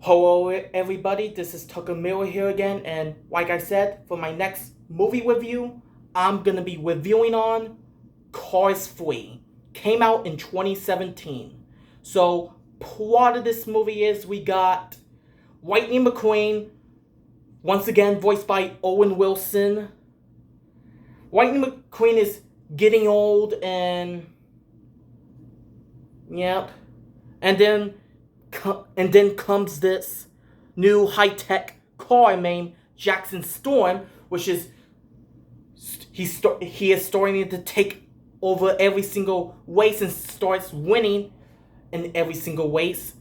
Hello, everybody. This is Tucker Miller here again, and like I said, for my next movie review, I'm gonna be reviewing on Cars 3. Came out in 2017. So, plot of this movie is we got Lightning McQueen, once again voiced by Owen Wilson. Lightning McQueen is getting old, and yep, and then comes this new high-tech car named Jackson Storm, which is he is starting to take over every single race and starts winning in every single race.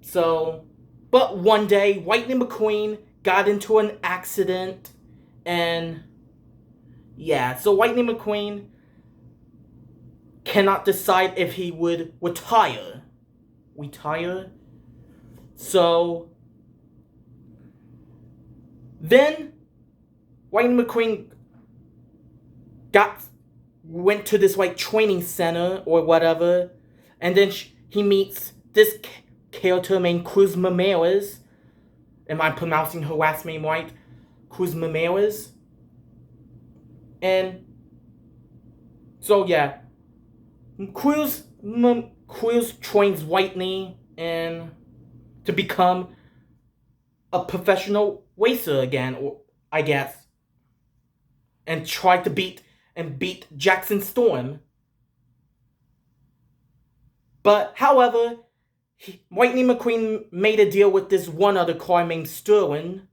So, but one day, Lightning McQueen got into an accident, and yeah, so Lightning McQueen cannot decide if he would retire. So then Lightning McQueen went to this like training center or whatever, and then he meets this character named Cruz Ramirez. Am I pronouncing her last name right? Cruz Ramirez. And so yeah, Cruz trains Lightning and to become a professional racer again, or I guess, and try to beat Jackson Storm. But however, Lightning McQueen made a deal with this one other car named Sterling.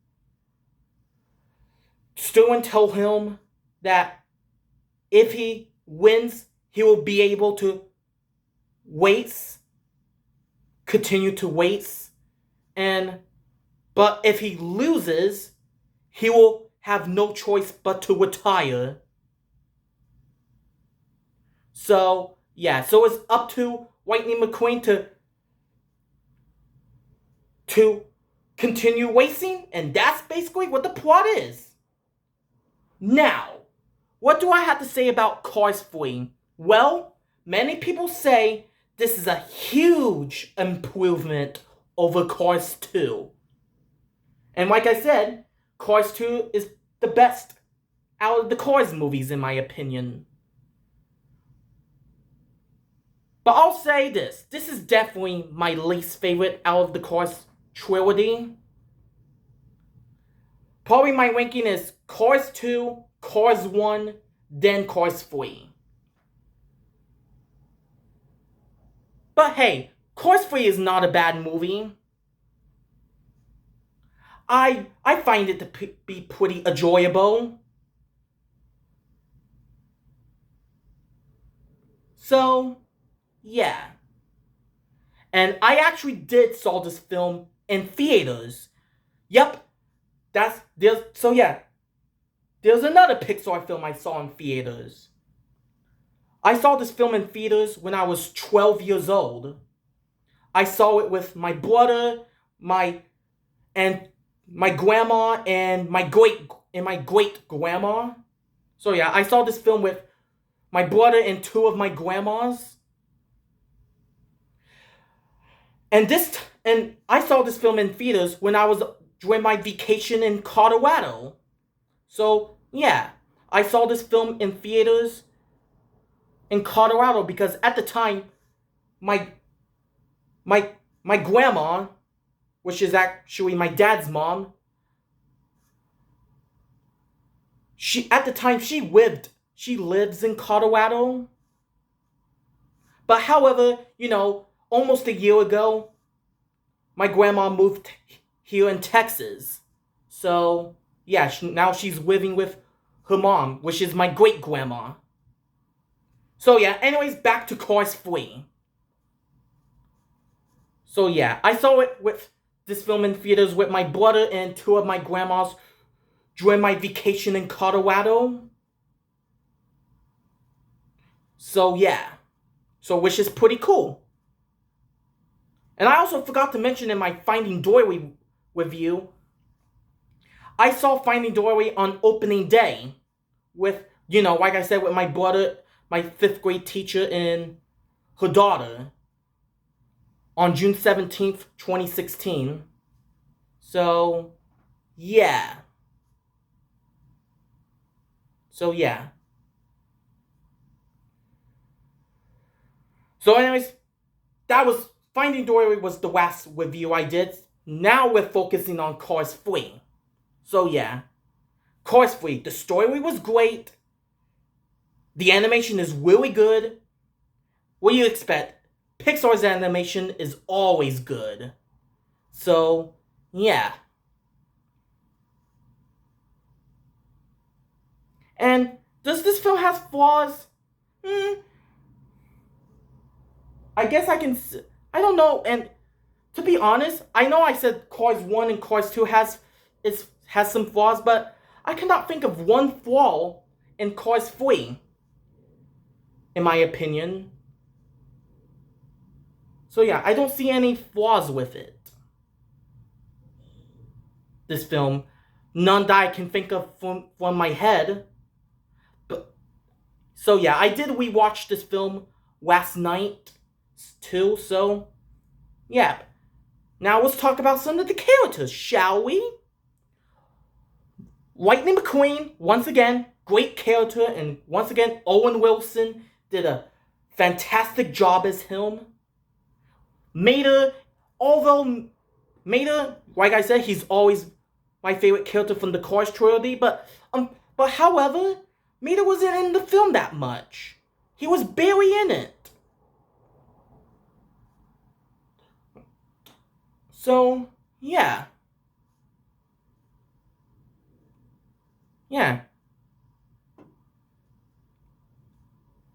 Sterling told him that if he wins, he will be able to continue to race, but if he loses, he will have no choice but to retire. So yeah, so it's up to Lightning McQueen to continue racing, and that's basically what the plot is. Now, what do I have to say about Cars 3? Well, many people say this is a huge improvement over Cars 2. And like I said, Cars 2 is the best out of the Cars movies, in my opinion. But I'll say this. This is definitely my least favorite out of the Cars trilogy. Probably my ranking is Cars 2, Cars 1, then Cars 3. But hey, Cars 3 is not a bad movie. I find it to be pretty enjoyable. So, yeah. And I actually did saw this film in theaters. Yep. There's another Pixar film I saw in theaters. I saw this film in theaters when I was 12 years old. I saw it with my brother, my grandma, and my great grandma. So yeah, I saw this film with my brother and two of my grandmas. And I saw this film in theaters when I was during my vacation in Colorado. So yeah, I saw this film in theaters in Colorado because at the time, my grandma, which is actually my dad's mom, she lives in Colorado. But however, almost a year ago, my grandma moved here in Texas. So yeah, now she's living with her mom, which is my great grandma. So yeah, anyways, back to Cars 3. So yeah, I saw this film in theaters with my brother and two of my grandmas during my vacation in Colorado. So yeah, which is pretty cool. And I also forgot to mention in my Finding Dory review, I saw Finding Dory on opening day with, like I said, with my brother, my 5th grade teacher, and her daughter on June 17th, 2016. So, yeah. So, yeah. So, anyways, that was Finding Dory was the last review I did. Now we're focusing on Cars 3. So, yeah. Cars 3. The story was great. The animation is really good. What do you expect? Pixar's animation is always good. So, yeah. And does this film have flaws? I guess I can. I don't know. And to be honest, I know I said Cars 1 and Cars 2 has some flaws, but I cannot think of one flaw in Cars 3, in my opinion. So yeah, I don't see any flaws with it. This film, none that I can think of from my head. But so yeah, I did rewatch this film last night too. So yeah, now let's talk about some of the characters, shall we? Lightning McQueen, once again, great character, and once again, Owen Wilson did a fantastic job as him. Mater, although Mater, like I said, he's always my favorite character from the Cars trilogy, but however, Mater wasn't in the film that much. He was barely in it. So, yeah. Yeah.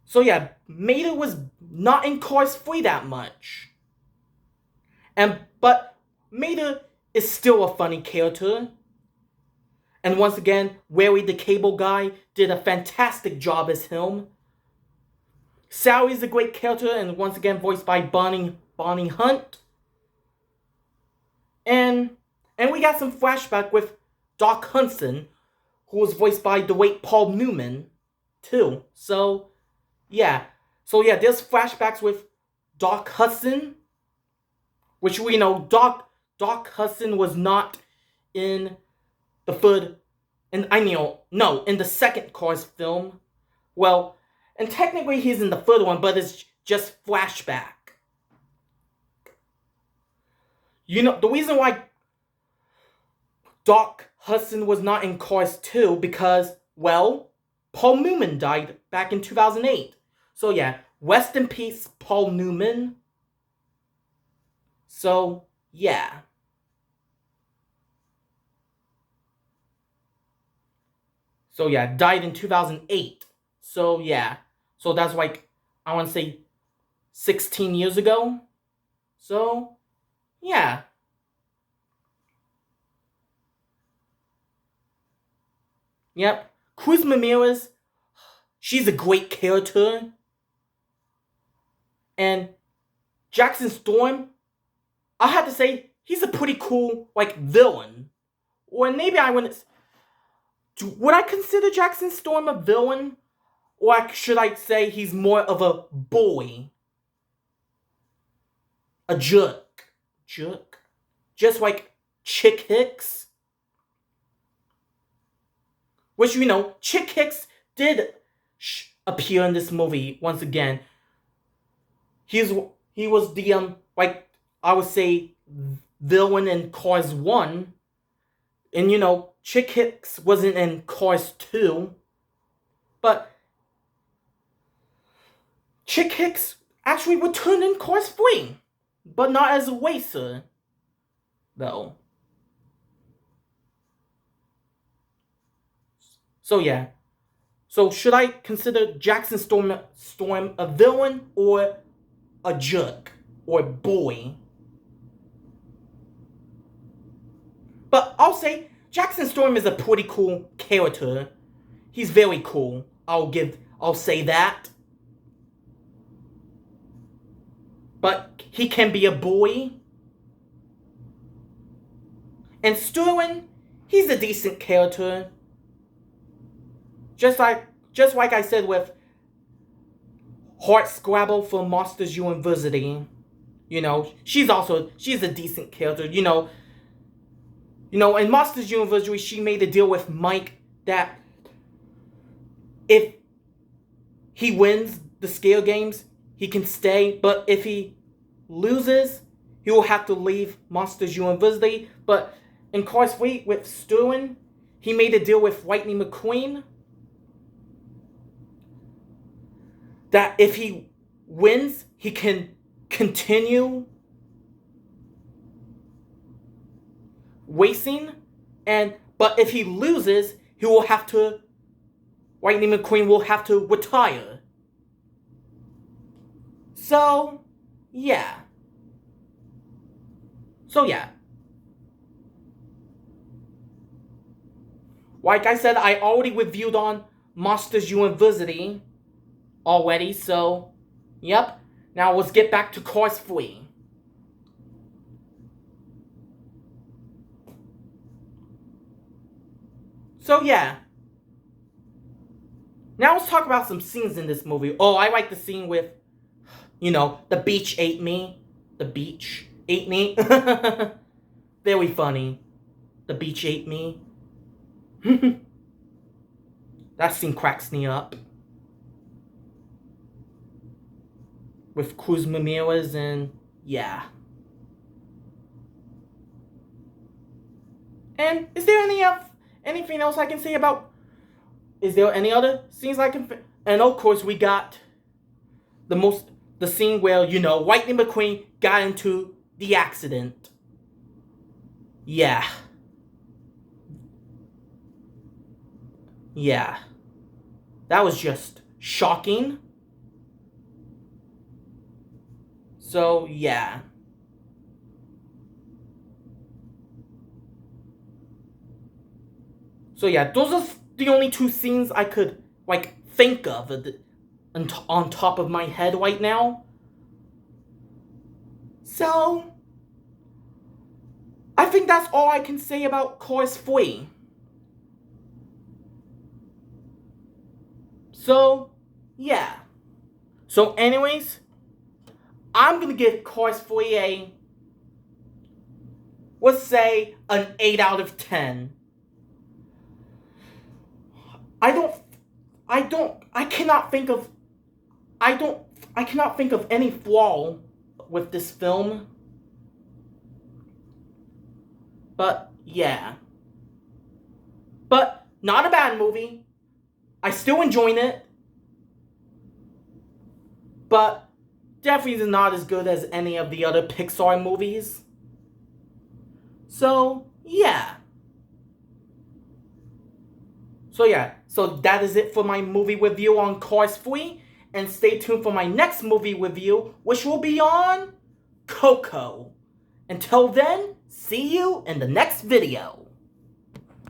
So yeah, Mater was not in Cars 3 that much. But Mater is still a funny character. And once again, Larry the Cable Guy did a fantastic job as him. Sally's a great character, and once again voiced by Bonnie Hunt. And we got some flashback with Doc Hudson, who was voiced by the late Paul Newman, too. So yeah, there's flashbacks with Doc Hudson, which we know Doc Hudson was not in the third, in the second Cars film. Well, and technically he's in the third one, but it's just flashback. You know, the reason why Doc Hudson was not in Cars 2 because, well, Paul Newman died back in 2008. So yeah, rest in peace, Paul Newman. So, yeah. So yeah, died in 2008. So yeah. So that's like, I want to say 16 years ago. So, yeah. Yep. Cruz Ramirez, she's a great character. And Jackson Storm, I have to say, he's a pretty cool, like, villain. Or maybe I wouldn't. Would I consider Jackson Storm a villain? Or should I say he's more of a bully? A jerk. Jerk? Just like Chick Hicks. Which, you know, Chick Hicks did appear in this movie once again. He was the, like, I would say, villain in Cars 1. And, you know, Chick Hicks wasn't in Cars 2. But Chick Hicks actually returned in Cars 3. But not as a racer, though. So, yeah. So, should I consider Jackson Storm a villain or a jerk or bully? But I'll say Jackson Storm is a pretty cool character. He's very cool. I'll say that. But he can be a bully. And Sterling, he's a decent character. Just like I said with Hardscrabble from Monsters University. You know, she's a decent character. You know, You know, in Monsters University, she made a deal with Mike that if he wins the scale games, he can stay, but if he loses, he will have to leave Monsters University. But in Cars 3 with Sterling, he made a deal with Lightning McQueen that if he wins, he can continue racing, but if he loses, Lightning McQueen will have to retire. So yeah. Like I said, I already reviewed on Monsters University already, so yep. Now let's get back to Cars 3. So yeah. Now let's talk about some scenes in this movie. Oh, I like the scene with, you know, the beach ate me. The beach ate me. Very funny. The beach ate me. That scene cracks me up. With Cruz Ramirez and yeah. And is there anything else I can say about? Is there any other scenes I can? And of course we got the scene where, you know, Lightning McQueen got into the accident. Yeah. Yeah. That was just shocking. So yeah. So yeah, those are the only two scenes I could think of on top of my head right now. So I think that's all I can say about Cars 3. So yeah. So anyways, I'm gonna give Cars 3 let's say an 8 out of 10. I cannot think of any flaw with this film. But yeah. But not a bad movie. I still enjoying it. But definitely not as good as any of the other Pixar movies. So yeah. So that is it for my movie review on Cars 3. And stay tuned for my next movie review, which will be on Coco. Until then, see you in the next video.